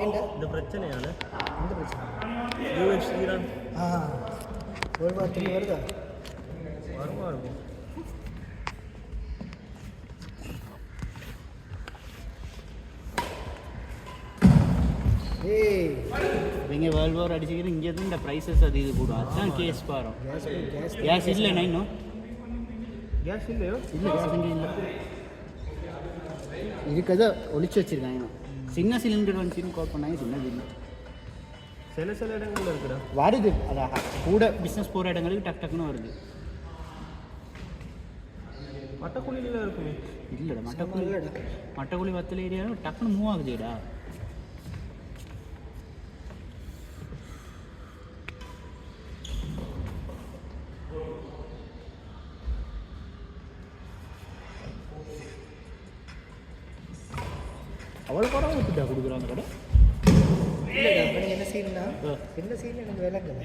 ஏண்டா இந்த பிரச்சனையான எந்த பிரச்சனை யூஎஸ் ஈரான் வேர்ல்டு வார் 3 வருதா வருமா இருக்கும். ஏய் இவங்க வேர்ல்டு வார் அடிச்சுக்கிட்டு இங்கே இருந்து இந்த ப்ரைஸஸ் அது இது கூட அதுதான் கேஸ் பாரு. கேஸ் இல்லைண்ணா இன்னும் கேஸ் இல்லையோ இல்லை கேஸ் இங்கே இல்லை இருக்கதை ஒழிச்சு வச்சுருக்காங்க. சின்ன சிலிண்டர் வந்துச்சுன்னு கால் பண்ணாங்க. சின்ன சிலிண்டர் சில இடங்கள்ல இருக்குடா வருது. அது கூட பிஸ்னஸ் போகிற இடங்களுக்கு டக் டக்குன்னு வருது. மட்டக்குழியில இருக்குமே. இல்லைடா மட்டக்குழி வத்தல் ஏரியா டக்குன்னு மூவ் ஆகுதுடா. அவ்வளோ படம் விட்டுட்டா கொடுக்குறாங்க கடை. இல்லைடா என்ன சீன்னா என்ன சீன் எனக்கு விளங்குது.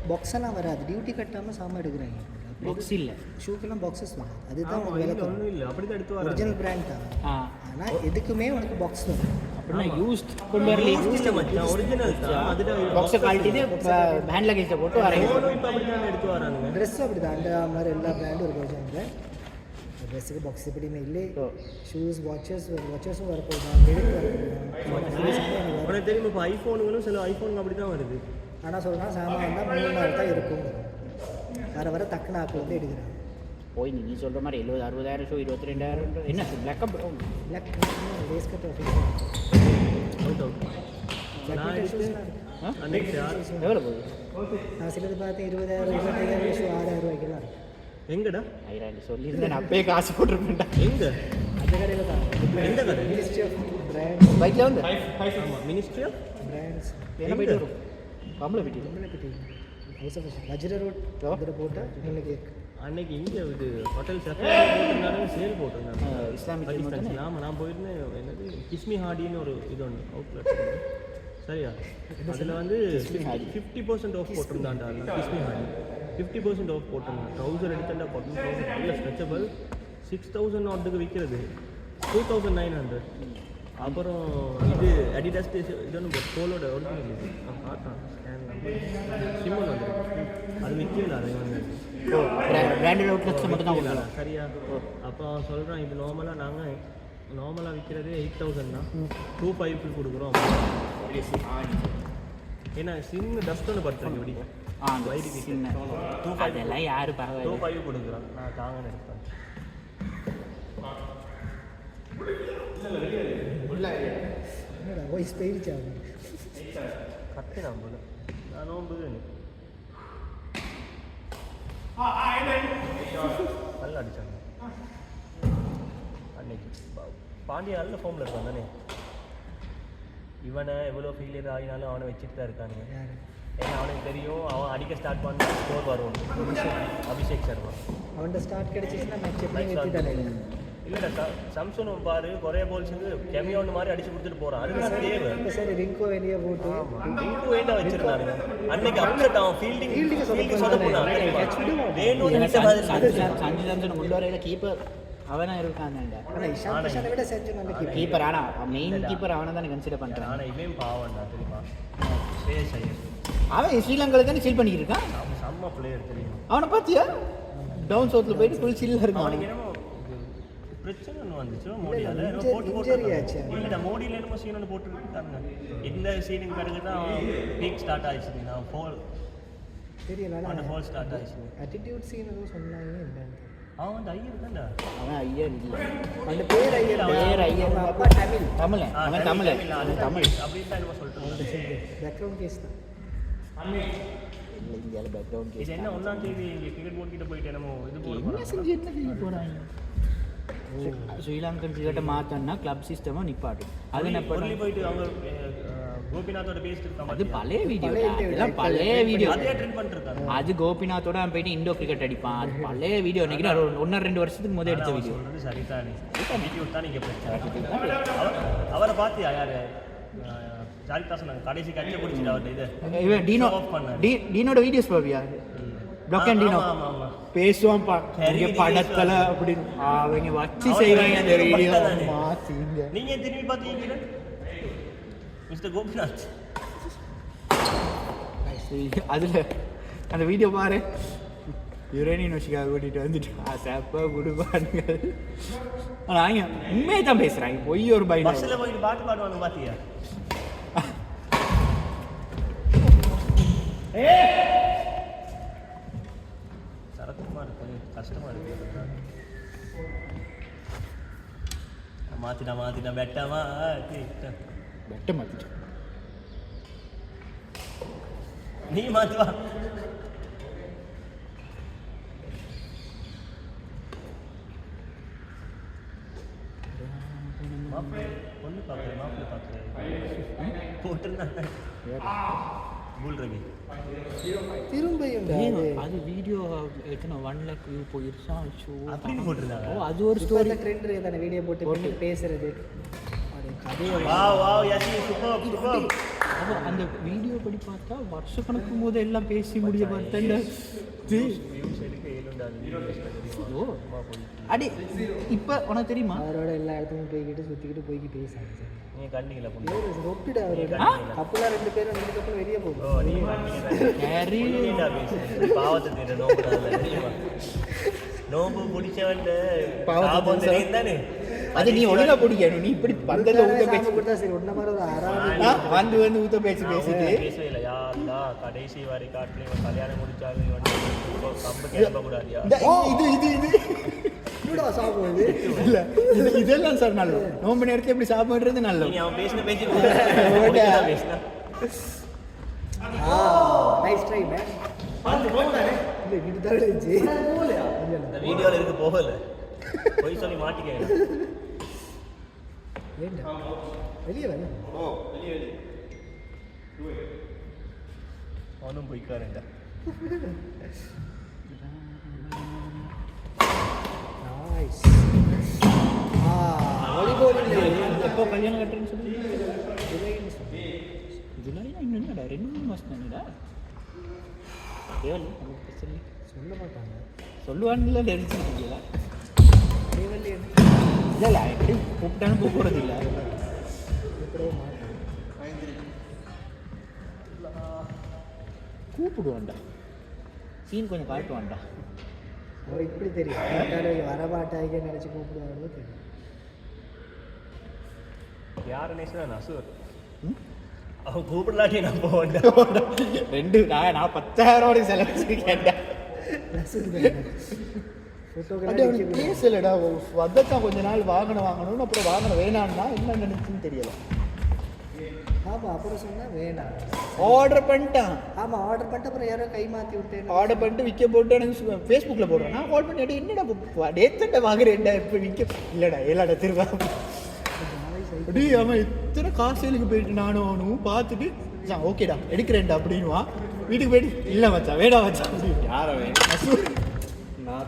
பாக்ஸெல்லாம் வராது. டியூட்டி கட்டாமல் சாமான் எடுக்கிறாங்க. பாக்ஸ் இல்லை ஷூக்கெல்லாம் பாக்ஸஸ் வராது. அதுதான் உனக்கு விளக்கு. ஒன்றும் இல்லை அப்படி தான் எடுத்து வர ஒரிஜினல் பிராண்ட் தான். ஆனால் எதுக்குமே உனக்கு பாக்ஸ் வரும். அப்படின்னா யூஸ்ட் கொண்டு வரல. ஒரிஜினல் தான். அதுல பாக்ஸை கால்ட்டிட்டு ஹேண்ட் லக்கேஜில் போட்டு வரேன். இப்போ அப்படி தான் எடுத்து வரானுங்க. ட்ரெஸ்ஸும் அப்படி தான். அந்த மாதிரி எல்லா பிராண்டும் ஒரு வருஷம் ட்ரெஸ்ஸுக்கு பாக்ஸ் எப்படியுமே இல்லை. ஷூஸ் வாட்சஸும் வரப்போகுதான். பெல்ட் வரப்போகுதான். உனக்கு தெரியும் இப்போ ஐஃபோனுங்களும் சில ஐஃபோனுங்க அப்படி தான் வருது. ஆனால் சொல்கிறான் சாமான் தான் 3,000 தான் இருக்கும். வர தக்க நாக்கில் வந்து எடுக்கிறாங்க. போய் நீ சொல்கிற மாதிரி 70,000 60,000 ஷூ 22,000 என்ன பிளாக் அப் பிளாக் வேஸ்ட் கட் அவுட் அன்னைக்கு எவ்வளோ போகுது? நான் சிலது பார்த்தேன் 20,000 25,000 ஷூ 6,000 ரூபாய்க்கெல்லாம் எங்கடா ஐராண்டி சொல்லியிருந்தேன். நான் அப்பயே காசு போட்டிருப்பேன்டா. எங்க அந்த கடையில் தான். எந்த கடை? மினிஸ்ட்ரி ஆஃப் பிராண்ட்ஸ் பைக்கில் வந்து ஆமாம் மினிஸ்ட்ரி ஆஃப் பிராண்ட்ஸ் என்ன போயிட்டு வரும் கம்பளை பெட்டி ஹவுஸ் ஆஃப் வஜ்ர ரோட் அதில் போட்டால் இன்னைக்கு அன்னைக்கு இங்கே இது ஹோட்டல் போட்டிருந்தாலும் சேல் போட்டிருந்தாங்க. இஸ்லாமிக் ஆமாம் நான் போயிருந்தேன். என்னது கிஸ்மி ஹாடின்னு ஒரு இது ஒன்று அவுட்லெட். சரியா அதில் வந்து 50% ஆஃப் போட்டிருந்தாண்டா. கிஸ்மி ஹாடி 50% ஆஃப் போட்டிருந்தேன். ட்ரௌசர் எடுத்துட்டா 14,000 நல்ல ஸ்ட்ரெச்சபிள். 6,000 நாட்டுக்கு விற்கிறது 2,900. அப்புறம் இது அடிடாஸ் இது ஒன்று போலோட ஒரிஜினல் இது நான் பார்த்தேன். சிம்மன் வந்துருக்கு. அது விற்கல. அது வந்து பிராண்டட் அவுட்லெட்ஸ் மட்டும் தான் கொடுக்கலாம். சரியா அப்போ அவன் சொல்கிறான் இது நார்மலாக விற்கிறது 8,000 தான் 2,500 கொடுக்குறோம். ஏன்னா சின்ன டஸ்ட் ஒன்று படுத்துறேன் இப்படி வயிறுக்கு சின்ன 2,500 யாரும் பரவாயில்ல 2,500 கொடுக்குறான். நான் தாங்க எடுப்பேன். என்னடா வாய்ஸ் போயிடுச்சா கத்து நான் போல நான் நோம்பு நல்லா அடித்தாங்க அன்னைக்கு. பாண்டிய நல்ல ஃபார்மில் இருக்கான் தானே. இவனை எவ்வளோ ஃபெயிலியர் ஆகினாலும் அவனை வச்சுட்டு தான் இருக்கானுங்க. ஏன்னா அவனுக்கு தெரியும் அவன் அடிக்க ஸ்டார்ட் பண்ணா ஸ்கோர் வரும். அபிஷேக் சர்மா அவன்கிட்ட ஸ்டார்ட் கிடைச்சிச்சுன்னா மேட்ச் எப்படி வெற்றிட்டானே. இல்லைடா சம்சனும் பாரு குறைய பால்ஸ் கெமியா ஒன்று மாதிரி அடிச்சு கொடுத்துட்டு போகிறான். அதுதான் தேவை. இப்போ சரி ரிங்கோ வெளியே போட்டு ரிங்கு வேண்டாம் வச்சிருந்தானுங்க. அன்னைக்கு அப்செட் அவன் ஃபீல்டிங் சொதப்புனான். சஞ்சு சாம்சன் உள்ளவரையில் கீப்பர் அவனா இருக்கான்டா. ஆனால் இஷான் கிஷனை விட செஞ்சு நல்ல கீப்பர். ஆனால் மெயின் கீப்பர் அவனை தான் கன்சிடர் பண்ணுறான். ஆனால் இவன் பாவம்டா தெரியுமா. ஸ்ரேயஸ் ஐயர் அவன் ஸ்ரீலங்காவில் தானே சீல் பண்ணிக்கிட்டு இருக்கான். அவன் செம்ம பிளேயர் தெரியும். அவனை பார்த்தியா டவுன் சவுத்தில் போயிட்டு ஃபுல் சீலில் இருக்கான். அவனுக்கு என்னமோ பிரச்சனை ஒன்று வந்துச்சு மோடியால். இல்லைடா மோடியில் என்னமோ சீன் ஒன்று போட்டுருக்காங்க. இந்த சீனுக்கு பிறகு தான் பீக் ஸ்டார்ட் ஆயிடுச்சு. நான் தெரியல அந்த ஹோல் ஸ்டார்ட் ஆயிடுச்சு. ஆட்டிடியூட் சீன் எதுவும் சொன்னாங்க என்னன்னு. அவன் வந்து ஐயர் தான்டா. அவன் ஐயர் இல்லை. அந்த பேர் ஐயர் அப்பா தமிழ் அவன் தமிழ் அப்படின்னு தான் என்னமோ சொல்லிட்டு பேக்ரவுண்ட் கேஸ் தான். இந்தியாவில் பேக்ரவுண்ட் இது என்ன 1ஆம் தேதி இங்கே கிரிக்கெட் போர்ட் கிட்ட போயிட்டு என்னமோ இது என்ன செஞ்சு என்ன செய்ய போகிறாங்க. ஸ்ரீலங்கன் கிரிக்கெட்டை மாற்றோன்னா கிளப் சிஸ்டமாக நிப்பாட்டும். அது என்ன பண்ணி போயிட்டு அவங்க கோபிநாத்தோட பேசிட்டு அது பழைய வீடியோ. அதெல்லாம் பழைய வீடியோ. அதே ட்ரெண்ட் பண்ணிருக்காங்க. அது கோபிநாத்தோட அவன் போயிட்டு இண்டோ கிரிக்கெட் அடிப்பான். அது பழைய வீடியோ. நினைக்கிறேன் 1-2 வருஷத்துக்கு முதல் எடுத்த வீடியோ. சரிதானே தான் நீங்கள் பிரச்சனை. அவரை பார்த்தியா யார் ஜாலிதா சொன்னாங்க கடைசி கட்சியை பிடிச்சிட்டு அவர்கிட்ட இவன் டீனோட வீடியோஸ் பாவியா பிளாக் அண்ட் டீனோ பேசுவான் படத்தில் அப்படின்னு அவங்க வச்சு செய்வாங்க அந்த வீடியோ. நீங்கள் திரும்பி பார்த்தீங்க மிஸ்டர் கோபிநாத் அதில் அந்த வீடியோ பாரு யுரேனியன் வச்சுக்காக கூட்டிகிட்டு வந்துட்டு சேப்பாக கொடுப்பானுங்க. ஆனால் அவங்க உண்மையை தான் பேசுகிறாங்க, பொய் ஒரு பைக். பஸ்ஸில் போயிட்டு பாட்டு பாடுவாங்க பார்த்தியா? சரக்குமா இருக்கு, கஷ்டமாக இருக்கு. மாற்றினா வெட்டமா வெட்ட மாற்றிட்டு நீ மாற்றுவா. பொண்ணு பார்க்குறேன், மாப்பிள்ளை பார்க்குறேன் போட்டுருந்தாங்க பூல் ரவி திரும்ப அது வீடியோ எத்தனை 1 lakh வியூ போயிருச்சா? அப்படின்னு போட்டிருந்தாங்க. ஓ அது ஒரு ஸ்டோரி ட்ரெண்ட் தானே வீடியோ போட்டு பேசுறது. அந்த வீடியோ படி பார்த்தா வருஷக்கணக்கு போது எல்லாம் பேசி முடிய பார்த்தேன். அடி இப்போ உனக்கு தெரியுமா அவரோட எல்லா இடத்துக்கும் போய்கிட்டு சுற்றிக்கிட்டு போய்கிட்டு பேசாங்க. நீ கண்டிங்கள ரொப்பிட அவரோட கப்பலாக 2 பேரும் 2 கப்பல் வெளியே போகும். பாவத்தை தீர நோம்பு பிடிச்சவன் பாவம் தானே. அது நீ ஒழுங்கா பிடிக்கணும். நீ இப்படி பந்தல ஊத்த பேச்சு கொடுத்தா சரி ஒன்ன மாதிரி ஒரு அறாது வந்து ஊத்த பேச்சு பேசிட்டு பேசவே இல்லை. யாருடா கடைசி வரை காட்டுல இவன் கல்யாணம் முடிச்சாலும் இவன் கம்பு கிளம்ப கூடாதியா? சாப்பிடுவது இல்ல இதெல்லாம் சார் நல்லது. நோம்பு நேரத்தில் எப்படி சாப்பிடுறது நல்லது. அவன் பேசின பேச்சு பேசினா நைஸ் ட்ரை மேன். இல்லை இது தவிர இருந்துச்சு. இந்த வீடியோவில் இருக்கு போகல போய் சொல்லி மாட்டிக்க. வெளியே வேலை அவனும் போய்க்காரண்டா. நைஸ். வாலிபால் எப்போ கல்யாணம் கட்டுறேன்னு சொல்லி ஜூலை என்னடா 2-3 மாதம் தானேடா. சொல்ல மாட்டாங்க. சொல்லுவான்ல தெரிஞ்சுக்கிட்டீங்களா? இல்லை எப்படி கூப்பிட்டாலும் கூப்பிடுறது இல்லை. கூப்பிடுவான்டா, சீன் கொஞ்சம் காட்டுவான்டா. அவன் இப்படி தெரியும் வரமாட்டாங்க நினச்சி கூப்பிடுவாங்க தெரியும். யார் நினைச்சா நசுவர் அவன் கூப்பிடலாட்டி நான் போவேன்டா. 2 நான் 10,000 செலவு கேட்டேன். பேசலடா வந்தத்தான் கொஞ்ச நாள் வாங்கணும்னு அப்புறம் வாங்கணும் வேணாம்னா என்ன நினைச்சுன்னு தெரியல. ஆமாம் அப்புறம் சொன்னால் வேணாம் ஆர்டர் பண்ணிட்டான். ஆமாம் ஆர்டர் பண்ணிட்டு அப்புறம் யாரோ கை மாற்றி விட்டேன். ஆர்டர் பண்ணிட்டு விற்க போட்டு எனக்கு ஃபேஸ்புக்கில் போடுறேன். நான் கால் பண்ணி என்னடா டேத்தண்டா வாங்குறேன்டா இப்போ விற்க இல்லைடா ஏலாடா திரும்ப அப்படி அவன் இத்தனை காசேலுக்கு போயிட்டு நானும் அவனும் பார்த்துட்டு ஓகேடா எடுக்கிறேன்டா அப்படின்வான். வீட்டுக்கு போயிட்டு இல்லை வச்சா வேடா வச்சா யாரை நான்